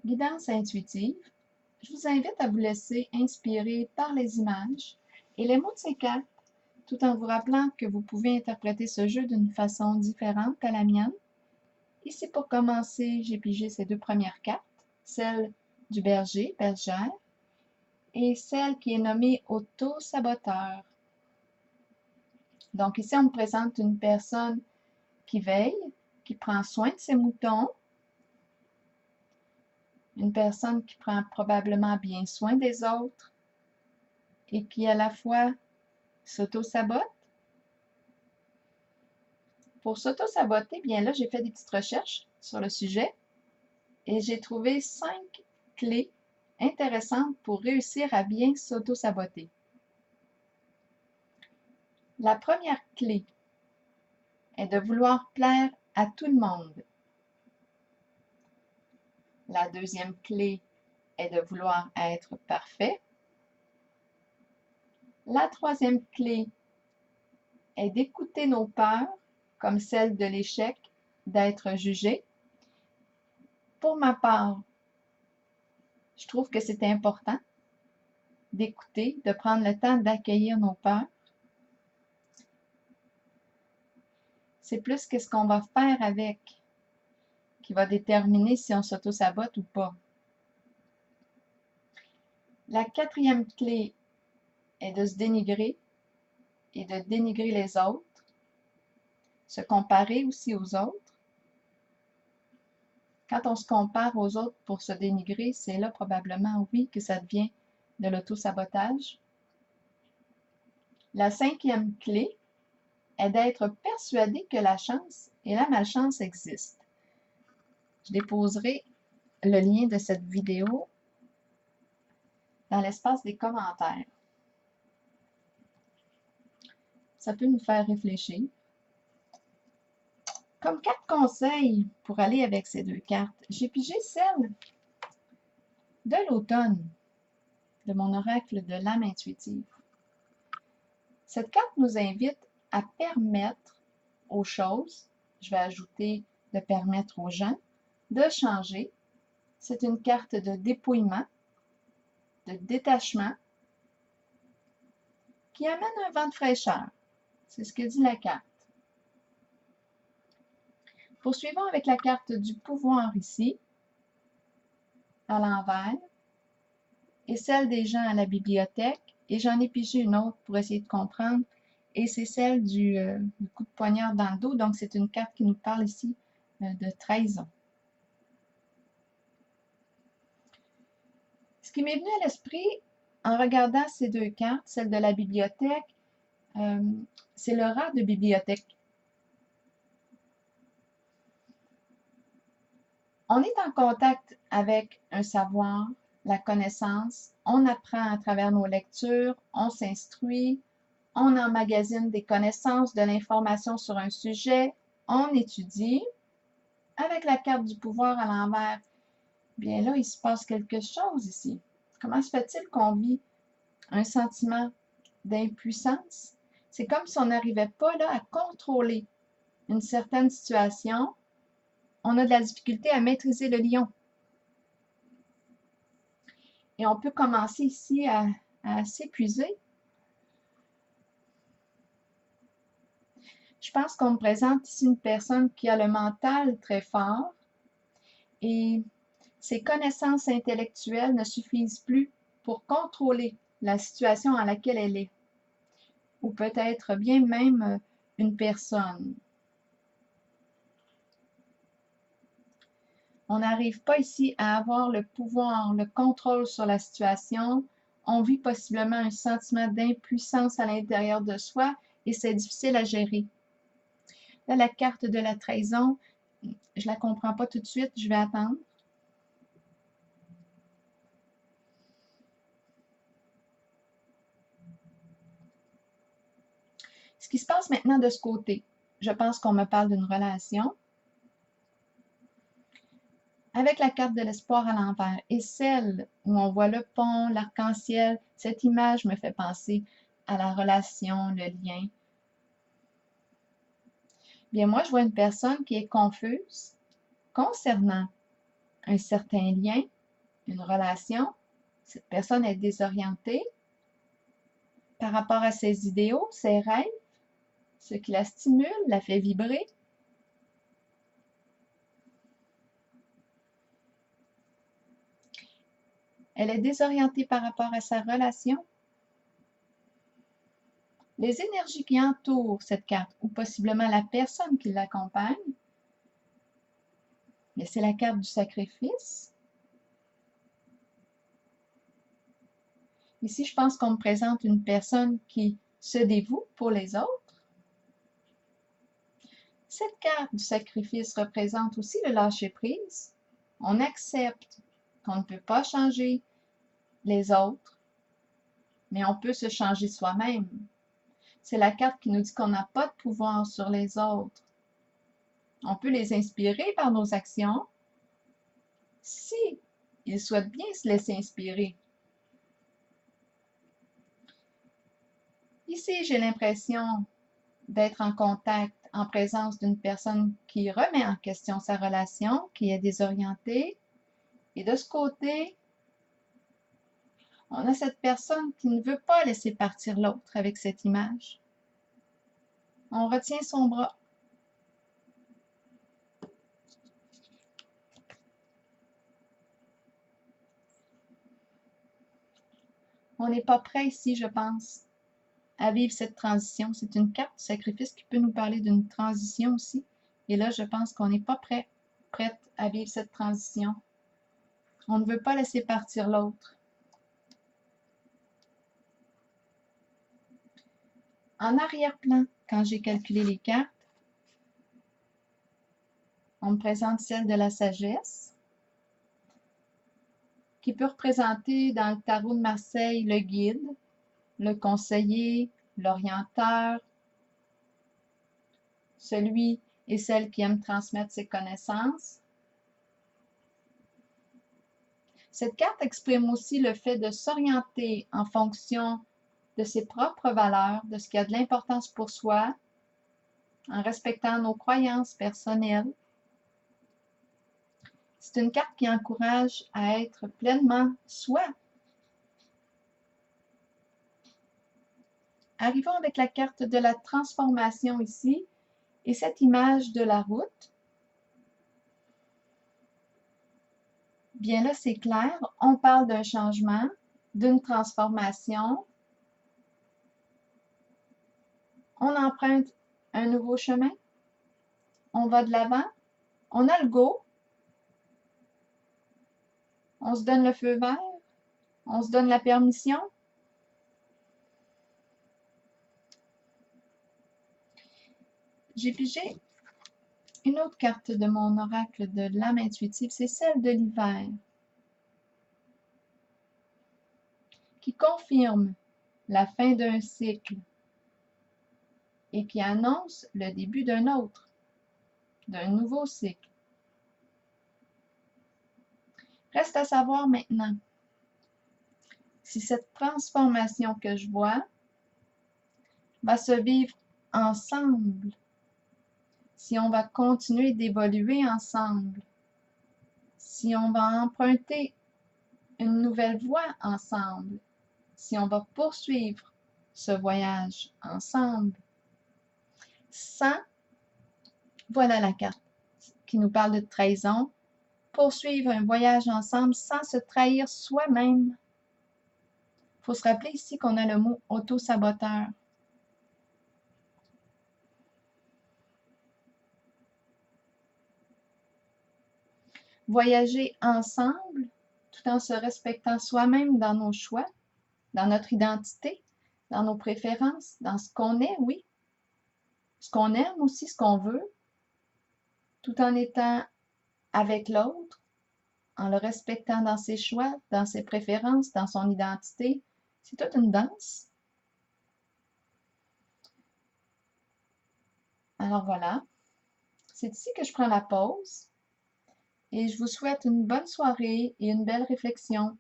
Guidance intuitive, je vous invite à vous laisser inspirer par les images et les mots de ces cartes, tout en vous rappelant que vous pouvez interpréter ce jeu d'une façon différente à la mienne. Ici, pour commencer, j'ai pigé ces deux premières cartes, celle du berger, bergère, et celle qui est nommée auto-saboteur. Donc ici, on me présente une personne qui veille, qui prend soin de ses moutons, une personne qui prend probablement bien soin des autres et qui à la fois s'auto-sabote. Pour s'auto-saboter, bien là, j'ai fait des petites recherches sur le sujet et j'ai trouvé 5 clés intéressantes pour réussir à bien s'auto-saboter. La première clé est de vouloir plaire à tout le monde. La deuxième clé est de vouloir être parfait. La troisième clé est d'écouter nos peurs, comme celle de l'échec, d'être jugé. Pour ma part, je trouve que c'est important d'écouter, de prendre le temps d'accueillir nos peurs. C'est plus qu'est-ce qu'on va faire avec qui va déterminer si on s'auto-sabote ou pas. La quatrième clé est de se dénigrer et de dénigrer les autres, se comparer aussi aux autres. Quand on se compare aux autres pour se dénigrer, c'est là probablement, oui, que ça devient de l'auto-sabotage. La cinquième clé est d'être persuadé que la chance et la malchance existent. Je déposerai le lien de cette vidéo dans l'espace des commentaires. Ça peut nous faire réfléchir. Comme 4 conseils pour aller avec ces deux cartes, j'ai pigé celle de l'automne, de mon oracle de l'âme intuitive. Cette carte nous invite à permettre aux choses, je vais ajouter de permettre aux gens, de changer. C'est une carte de dépouillement, de détachement, qui amène un vent de fraîcheur. C'est ce que dit la carte. Poursuivons avec la carte du pouvoir ici, à l'envers, et celle des gens à la bibliothèque. Et j'en ai pigé une autre pour essayer de comprendre. Et c'est celle du coup de poignard dans le dos. Donc, c'est une carte qui nous parle ici de trahison. Ce qui m'est venu à l'esprit en regardant ces deux cartes, celle de la bibliothèque, c'est le rat de bibliothèque. On est en contact avec un savoir, la connaissance, on apprend à travers nos lectures, on s'instruit, on emmagasine des connaissances, de l'information sur un sujet, on étudie. Avec la carte du pouvoir à l'envers, bien là, il se passe quelque chose ici. Comment se fait-il qu'on vit un sentiment d'impuissance? C'est comme si on n'arrivait pas là à contrôler une certaine situation. On a de la difficulté à maîtriser le lion. Et on peut commencer ici à s'épuiser. Je pense qu'on me présente ici une personne qui a le mental très fort et ses connaissances intellectuelles ne suffisent plus pour contrôler la situation dans laquelle elle est, ou peut-être bien même une personne. On n'arrive pas ici à avoir le pouvoir, le contrôle sur la situation. On vit possiblement un sentiment d'impuissance à l'intérieur de soi et c'est difficile à gérer. Là, la carte de la trahison, je ne la comprends pas tout de suite, je vais attendre. Ce qui se passe maintenant de ce côté, je pense qu'on me parle d'une relation avec la carte de l'espoir à l'envers et celle où on voit le pont, l'arc-en-ciel. Cette image me fait penser à la relation, le lien. Bien, moi, je vois une personne qui est confuse concernant un certain lien une relation, cette personne est désorientée par rapport à ses idéaux, ses rêves, ce qui la stimule, la fait vibrer. Elle est désorientée par rapport à sa relation. Les énergies qui entourent cette carte, ou possiblement la personne qui l'accompagne, mais c'est la carte du sacrifice. Ici, je pense qu'on me présente une personne qui se dévoue pour les autres. Cette carte du sacrifice représente aussi le lâcher-prise. On accepte qu'on ne peut pas changer les autres, mais on peut se changer soi-même. C'est la carte qui nous dit qu'on n'a pas de pouvoir sur les autres. On peut les inspirer par nos actions si ils souhaitent bien se laisser inspirer. Ici, j'ai l'impression d'être en contact, en présence d'une personne qui remet en question sa relation, qui est désorientée. Et de ce côté, on a cette personne qui ne veut pas laisser partir l'autre avec cette image. On retient son bras. On n'est pas prêt ici, je pense, à vivre cette transition. C'est une carte de sacrifice qui peut nous parler d'une transition aussi. Et là, je pense qu'on n'est pas prête à vivre cette transition. On ne veut pas laisser partir l'autre. En arrière-plan, quand j'ai calculé les cartes, on me présente celle de la sagesse, qui peut représenter dans le tarot de Marseille le guide, le conseiller, l'orienteur, celui et celle qui aime transmettre ses connaissances. Cette carte exprime aussi le fait de s'orienter en fonction de ses propres valeurs, de ce qui a de l'importance pour soi, en respectant nos croyances personnelles. C'est une carte qui encourage à être pleinement soi. Arrivons avec la carte de la transformation ici et cette image de la route. Bien là, c'est clair, on parle d'un changement, d'une transformation. On emprunte un nouveau chemin, on va de l'avant, on a le go, on se donne le feu vert, on se donne la permission. J'ai pigé une autre carte de mon oracle de l'âme intuitive, c'est celle de l'hiver, qui confirme la fin d'un cycle et qui annonce le début d'un autre, d'un nouveau cycle. Reste à savoir maintenant si cette transformation que je vois va se vivre ensemble, si on va continuer d'évoluer ensemble, si on va emprunter une nouvelle voie ensemble, si on va poursuivre ce voyage ensemble, sans, voilà la carte qui nous parle de trahison, poursuivre un voyage ensemble sans se trahir soi-même. Il faut se rappeler ici qu'on a le mot auto-saboteur. Voyager ensemble tout en se respectant soi-même dans nos choix, dans notre identité, dans nos préférences, dans ce qu'on est, oui, ce qu'on aime aussi, ce qu'on veut, tout en étant avec l'autre, en le respectant dans ses choix, dans ses préférences, dans son identité. C'est toute une danse. Alors voilà, c'est ici que je prends la pause et je vous souhaite une bonne soirée et une belle réflexion.